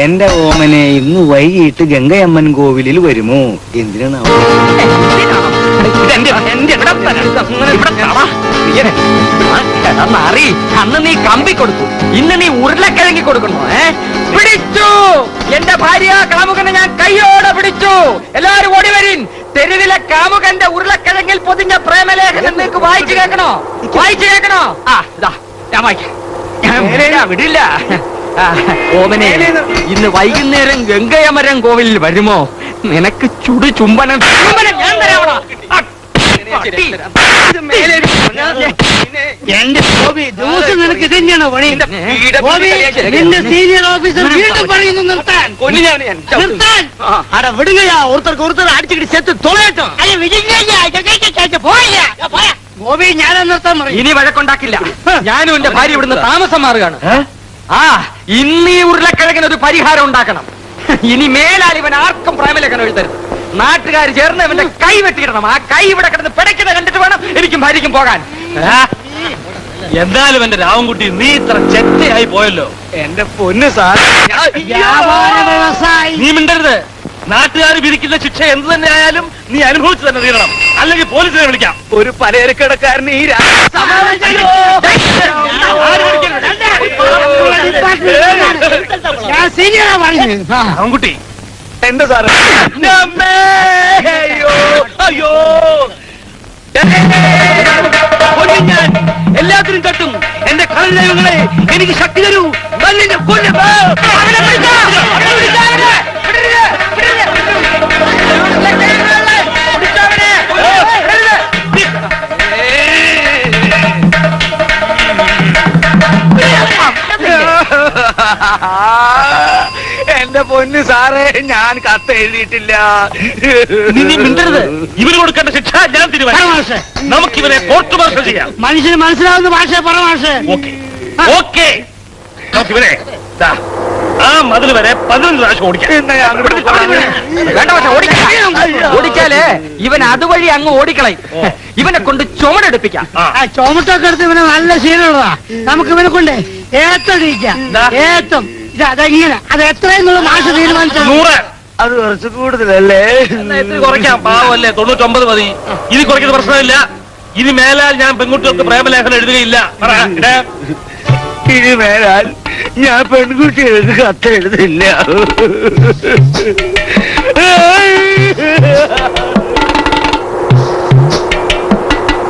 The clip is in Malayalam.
എന്റെ ഓമനെ ഇന്ന് വൈകിട്ട് ഗംഗയമ്മൻ കോവിലിൽ വരുമോ? എന്തിനാണ് അന്ന് നീ കമ്പി കൊടുത്തു, ഇന്ന് നീ ഉരുളക്കിഴങ്ങി കൊടുക്കണോ? പിടിച്ചു എന്റെ ഭാര്യ കാമുകനെ ഞാൻ കൈയോടെ പിടിച്ചു. എല്ലാരും ഓടി വരിൻ. തെരുവിലെ കാമുകന്റെ ഉരുളക്കിഴങ്ങിൽ പൊതിഞ്ഞ പ്രേമലേഖനം നിങ്ങൾക്ക് വായിച്ചു കേൾക്കണോ? വായിച്ചു കേൾക്കണോ? ആ ഇതാ ഞാൻ വായിക്കാം. വിടില്ല. ഓമനെ, ഇന്ന് വൈകുന്നേരം ഗംഗയമരം കോവിലിൽ വരുമോ? നിനക്ക് ചുടു ചുംബനം ഞാൻ തരാവണോ? എന്റെ ഗോപി ദിവസം നിനക്ക് തന്നെയാണോ പണി? നിന്റെ സീനിയർ ഓഫീസർ വീണ്ടും പറയുന്നു നിർത്താൻ. അവിടെ വിടുകയാ, ഒരുത്തർക്ക് അടിച്ചിട്ട് സെത്ത് തോളേറ്റോ. ഗോപി ഞാനാ നിർത്താൻ പറയും. ഇനി വഴക്കുണ്ടാക്കില്ല. ഞാനും എന്റെ ഭാര്യ ഇവിടുന്ന് താമസം മാറുകയാണ്. ആ ഇന്ന് ഈ ഉരുളക്കിഴങ്ങിന് ഒരു പരിഹാരം ഉണ്ടാക്കണം. ഇനി മേലാൽ ഇവൻ ആർക്കും പ്രേമലേഖനം എഴുതരുത്. നാട്ടുകാർ ചേർന്ന് ഇവന്റെ കൈ വെട്ടിയിടണം. ആ കൈ ഇവിടെ കിടന്ന് പിടയ്ക്കുന്നത് കണ്ടിട്ട് വേണം എനിക്കും ഭാര്യയ്ക്കും പോകാൻ. എന്തായാലും എന്റെ രാവൻകുട്ടി, നീ ഇത്ര ചെറ്റയായി പോയല്ലോ. എന്റെ പൊന്ന് സാർ, നീ മിണ്ടരുത്. നാട്ടുകാർ വിധിക്കുന്ന ശിക്ഷ എന്ത് തന്നെ ആയാലും നീ അനുഭവിച്ചു തന്നെ തീരണം, അല്ലെങ്കിൽ പോലീസിനെ വിളിക്കാം. ഒരു പലചരക്കടക്കാരന് ഈ രാവൻകുട്ടി എന്റെ സാറ്. അയ്യോ എല്ലാത്തിനും തട്ടും. എന്റെ കളഞ്ഞങ്ങളെ എനിക്ക് ശക്തി തരൂ. എന്റെ പൊന്ന് സാറേ, ഞാൻ കത്ത് എഴുതിയിട്ടില്ല. നീ മിണ്ടരുത്. ഇവന് കൊടുക്കേണ്ട ശിക്ഷ ഞാൻ തീരുമാനിച്ചു. നമുക്കിവനെ കോർട്ട് മാർഷൽ ചെയ്യാം. മനുഷ്യന് മനസ്സിലാവുന്ന ഭാഷ പറ മാഷേ. ഓക്കെ, നമുക്കിവനെ ആ മതിൽ വരെ 15 പ്രാവശ്യം ഓടിക്കാം. വേണ്ട പക്ഷെ ഓടിക്കാലേ ഇവൻ അതുവഴി അങ്ങ് ഓടിക്കളയും. ഇവനെ കൊണ്ട് ചുമടെടുപ്പിക്കാം. ചുമട്ടൊക്കെ എടുത്ത് ഇവനെ നല്ല ശീലമുള്ളതാ. നമുക്ക് ഇവനെ കൊണ്ട് ഏത്തടിക്കാം. ഏത്തം അതെങ്ങനെ, അത് എത്രയെന്നുള്ള മാഷ് തീരുമാനിച്ചു. 100. അത് കുറച്ച് കൂടുതലല്ലേ? കുറയ്ക്കാം. പാവല്ലേ, 99 മതി. ഇത് കുറയ്ക്കുന്ന പ്രശ്നമില്ല. ഇനി മേലാൽ ഞാൻ പെൺകുട്ടികൾക്ക് പ്രേമലേഖനം എഴുതുകയില്ല. ഇനി മേലാൽ ഞാൻ പെൺകുട്ടികൾക്ക് കത്ത് എഴുതില്ല.